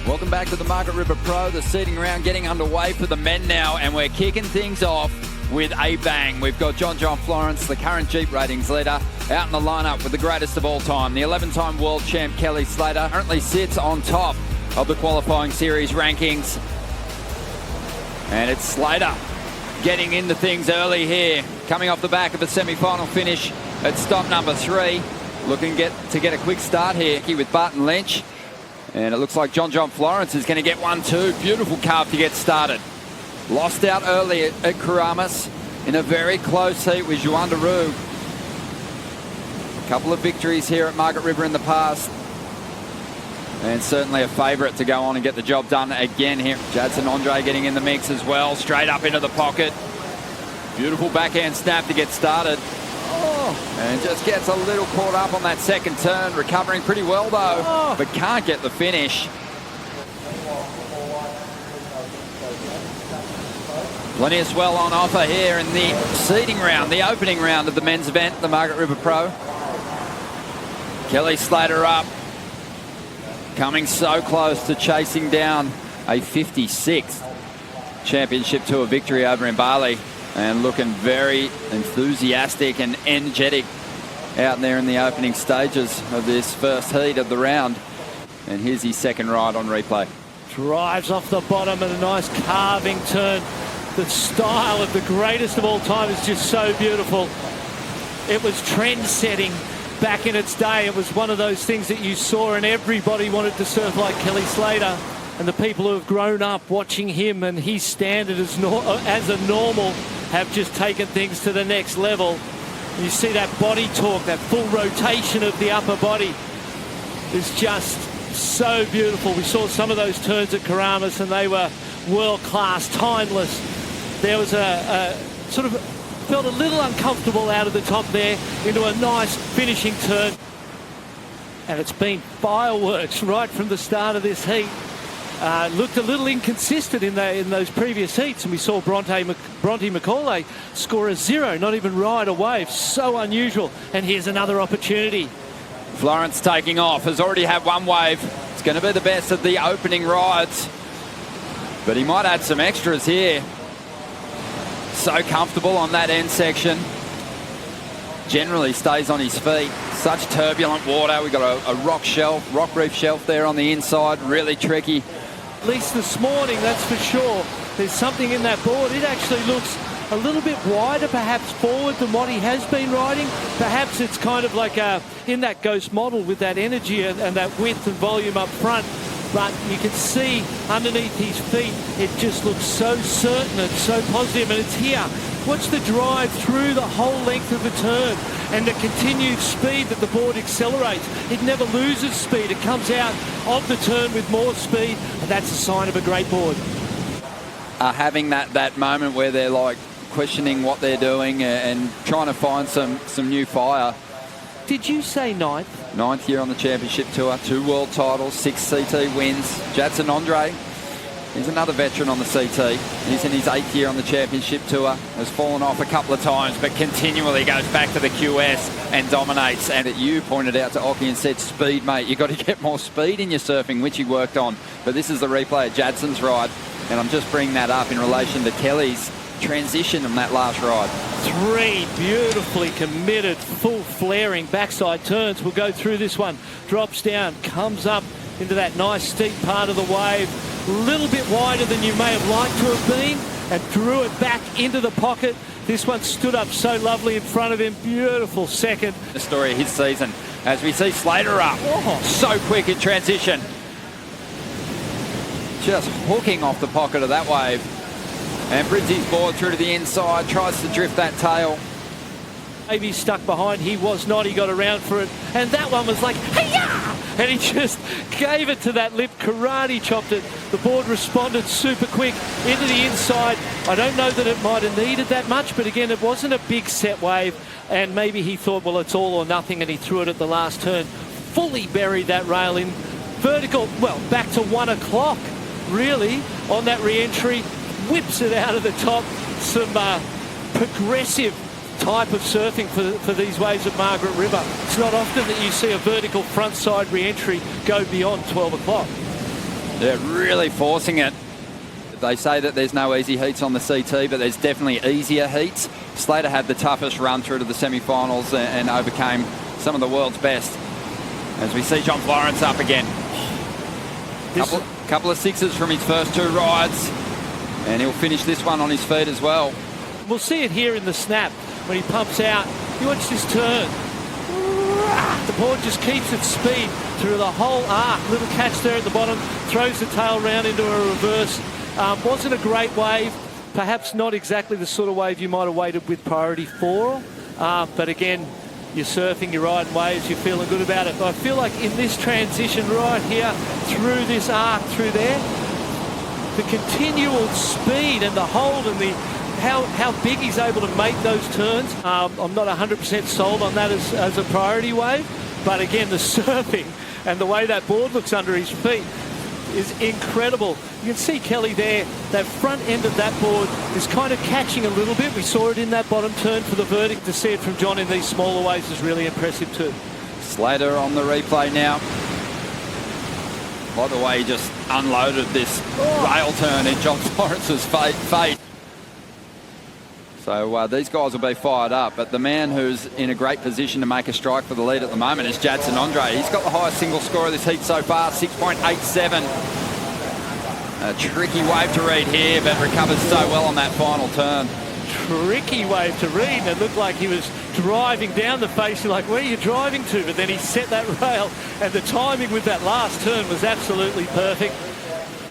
Welcome back to the Margaret River Pro. The seating round getting underway for the men now, and we're kicking things off with a bang. We've got John Florence, the current Jeep ratings leader, out in the lineup with the greatest of all time. The 11-time world champ Kelly Slater currently sits on top of the qualifying series rankings. And it's Slater getting into things early here, coming off the back of a semi-final finish at stop number 3. Looking to get a quick start here with Barton Lynch. And it looks like John Florence is going to get one too. Beautiful carve to get started. Lost out early at Karamas in a very close heat with Juan Daru. A couple of victories here at Margaret River in the past. And certainly a favourite to go on and get the job done again here. Jadson getting in the mix as well. Straight up into the pocket. Beautiful backhand snap to get started. And just gets a little caught up on that second turn. Recovering pretty well though, but can't get the finish. Plenty of swell on offer here in the seeding round, the opening round of the men's event, the Margaret River Pro. Kelly Slater up. Coming so close to chasing down a 56th Championship Tour victory over in Bali. And looking very enthusiastic and energetic out there in the opening stages of this first heat of the round. And here's his second ride on replay. Drives off the bottom and a nice carving turn. The style of the greatest of all time is just so beautiful. It was trend-setting back in its day. It was one of those things that you saw and everybody wanted to surf like Kelly Slater. And the people who have grown up watching him and his standard as a normal have just taken things to the next level. And you see that body torque, that full rotation of the upper body is just so beautiful. We saw some of those turns at Karamas and they were world-class, timeless. There was a sort of felt a little uncomfortable out of the top there into a nice finishing turn. And it's been fireworks right from the start of this heat. Looked a little inconsistent in those previous heats, and we saw Bronte McCauley score a 0, not even ride a wave. So unusual. And here's another opportunity. Florence taking off, has already had one wave. It's going to be the best of the opening rides, but he might add some extras here. So comfortable on that end section. Generally stays on his feet. Such turbulent water. We've got a rock reef shelf there on the inside. Really tricky. At least this morning, that's for sure. There's something in that board. It actually looks a little bit wider, perhaps forward than what he has been riding. Perhaps it's kind of like in that Ghost model with that energy and that width and volume up front. But you can see underneath his feet, it just looks so certain and so positive, and it's here. Watch the drive through the whole length of the turn and the continued speed that the board accelerates. It never loses speed. It comes out of the turn with more speed, and that's a sign of a great board. Having that moment where they're like questioning what they're doing and trying to find some new fire. Did you say ninth? 9th year on the Championship Tour, 2 world titles, 6 CT wins. Jadson, he's another veteran on the CT. He's in his 8th year on the Championship Tour. Has fallen off a couple of times, but continually goes back to the QS and dominates. And you pointed out to Occy and said, speed, mate. You've got to get more speed in your surfing, which he worked on. But this is the replay of Jadson's ride. And I'm just bringing that up in relation to Kelly's transition on that last ride. 3 beautifully committed, full flaring backside turns. We'll go through this one. Drops down, comes up into that nice steep part of the wave. A little bit wider than you may have liked to have been, and drew it back into the pocket. This one stood up so lovely in front of him. Beautiful second. The story of his season as we see Slater up. So quick in transition. Just hooking off the pocket of that wave. And brings his board through to the inside, tries to drift that tail. Maybe stuck behind. He was not. He got around for it. And that one was like, hey-ya! And he just gave it to that lip, karate chopped it. The board responded super quick into the inside. I don't know that it might have needed that much, but again, it wasn't a big set wave. And maybe he thought, well, it's all or nothing, and he threw it at the last turn. Fully buried that rail in vertical, well, back to 1 o'clock, really, on that re-entry. Whips it out of the top. Some progressive type of surfing for these waves at Margaret River. It's not often that you see a vertical frontside re-entry go beyond 12 o'clock. They're really forcing it. They say that there's no easy heats on the CT, but there's definitely easier heats. Slater had the toughest run through to the semi-finals and overcame some of the world's best. As we see John Florence up again. Couple of sixes from his first two rides, and he'll finish this one on his feet as well. We'll see it here in the snap when he pumps out. You watch this turn. The board just keeps its speed through the whole arc. Little catch there at the bottom, throws the tail round into a reverse. Wasn't a great wave, perhaps not exactly the sort of wave you might have waited with priority for, but again, you're surfing, you're riding waves, you're feeling good about it. But I feel like in this transition right here, through this arc, through there, the continual speed and the hold and the how big he's able to make those turns. I'm not 100% sold on that as a priority wave, but again, the surfing and the way that board looks under his feet is incredible. You can see Kelly there, that front end of that board is kind of catching a little bit. We saw it in that bottom turn for the verdict. To see it from John in these smaller waves is really impressive too. Slater on the replay now. By the way, he just unloaded this rail turn in John Florence's fate. So these guys will be fired up, but the man who's in a great position to make a strike for the lead at the moment is Jadson Andre. He's got the highest single score of this heat so far, 6.87. A tricky wave to read here, but recovers so well on that final turn. Tricky wave to read, and it looked like he was driving down the face. You're like, where are you driving to? But then he set that rail, and the timing with that last turn was absolutely perfect.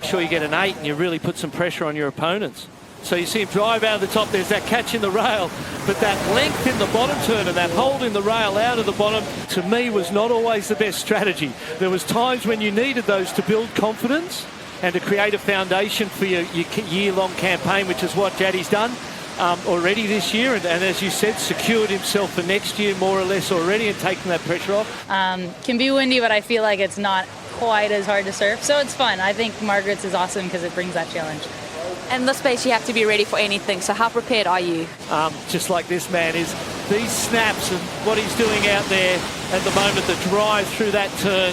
Sure, you get an 8 and you really put some pressure on your opponents. So you see him drive out of the top, there's that catch in the rail, but that length in the bottom turn and that hold in the rail out of the bottom, to me, was not always the best strategy. There was times when you needed those to build confidence and to create a foundation for your year-long campaign, which is what Jaddy's done already this year, and as you said, secured himself for next year more or less already and taking that pressure off. Can be windy, but I feel like it's not quite as hard to surf, so it's fun. I think Margaret's is awesome because it brings that challenge. And the space, you have to be ready for anything. So how prepared are you? Just like this man is, these snaps and what he's doing out there at the moment, the drive through that turn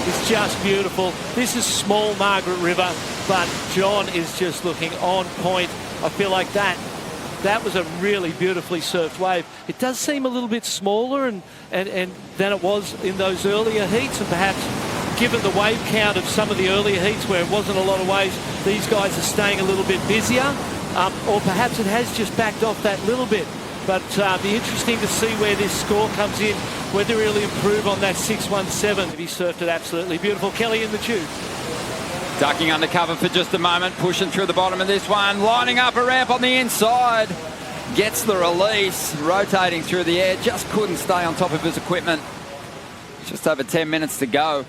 is just beautiful. This is small Margaret River, but John is just looking on point. I feel like that was a really beautifully surfed wave. It does seem a little bit smaller and than it was in those earlier heats, and perhaps given the wave count of some of the earlier heats where it wasn't a lot of waves, these guys are staying a little bit busier, or perhaps it has just backed off that little bit. But be interesting to see where this score comes in, whether he'll improve on that 6.17. He surfed it absolutely beautiful. Kelly in the tube. Ducking under cover for just a moment, pushing through the bottom of this one, lining up a ramp on the inside. Gets the release, rotating through the air, just couldn't stay on top of his equipment. Just over 10 minutes to go.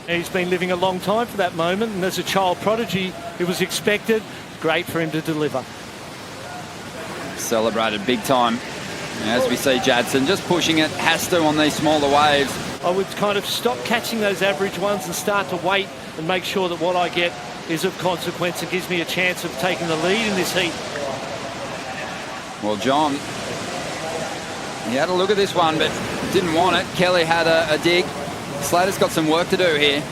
He's been living a long time for that moment, and as a child prodigy, it was expected. Great for him to deliver. Celebrated big time. As we see Jadson just pushing it, has to on these smaller waves. I would kind of stop catching those average ones and start to wait and make sure that what I get is of consequence and gives me a chance of taking the lead in this heat. Well, John, he had a look at this one, but didn't want it. Kelly had a dig. Slater's got some work to do here.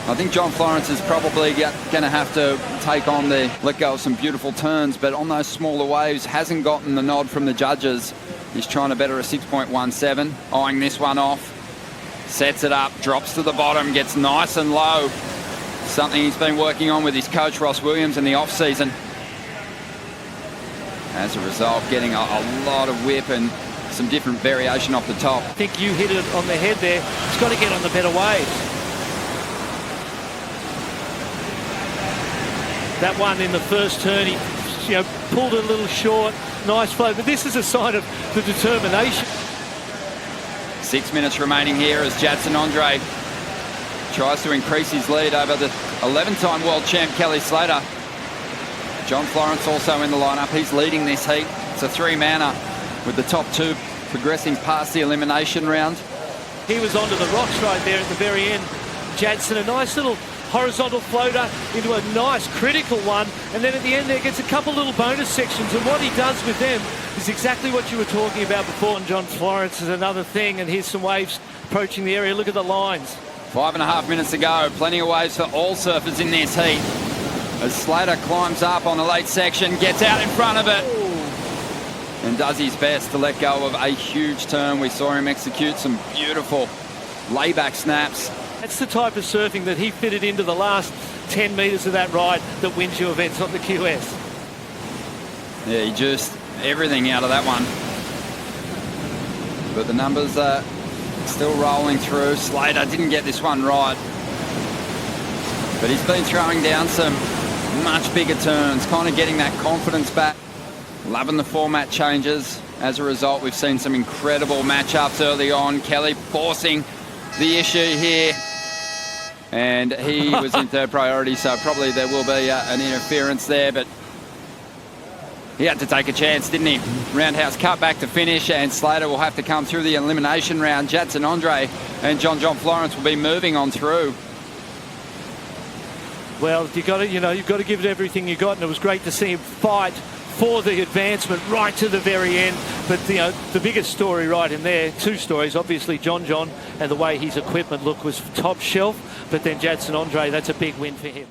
I think John Florence is probably going to have to let go of some beautiful turns, but on those smaller waves, hasn't gotten the nod from the judges. He's trying to better a 6.17, eyeing this one off. Sets it up, drops to the bottom, gets nice and low. Something he's been working on with his coach, Ross Williams, in the off-season. As a result, getting a lot of whip and some different variation off the top. I think you hit it on the head there. He's got to get on the better waves. That one in the first turn, he pulled it a little short. Nice flow, but this is a sign of the determination. 6 minutes remaining here as Jadson Andre tries to increase his lead over the 11-time world champ Kelly Slater. John Florence also in the lineup. He's leading this heat. It's a three-manner with the top two progressing past the elimination round. He was onto the rocks right there at the very end. Jadson, a nice little horizontal floater into a nice critical one, and then at the end there gets a couple little bonus sections, and what he does with them is exactly what you were talking about before. And John Florence is another thing, and here's some waves approaching the area. Look at the lines. 5.5 minutes to go. Plenty of waves for all surfers in this heat. As Slater climbs up on the late section, gets out in front of it, and does his best to let go of a huge turn. We saw him execute some beautiful layback snaps. That's the type of surfing that he fitted into the last 10 metres of that ride that wins you events on the QS. Yeah, he juiced everything out of that one. But the numbers are still rolling through. Slater didn't get this one right, but he's been throwing down some much bigger turns, kind of getting that confidence back. Loving the format changes. As a result, we've seen some incredible matchups early on. Kelly forcing the issue here, and he was in third priority, so probably there will be an interference there, but he had to take a chance, didn't he? Roundhouse cut back to finish, and Slater will have to come through the elimination round. Jadson, Andre, and John Florence will be moving on through. Well, you've got to give it everything you got, and it was great to see him fight for the advancement right to the very end. But the biggest story right in there, two stories, obviously John and the way his equipment looked was top shelf, but then Jadson, Andre, that's a big win for him.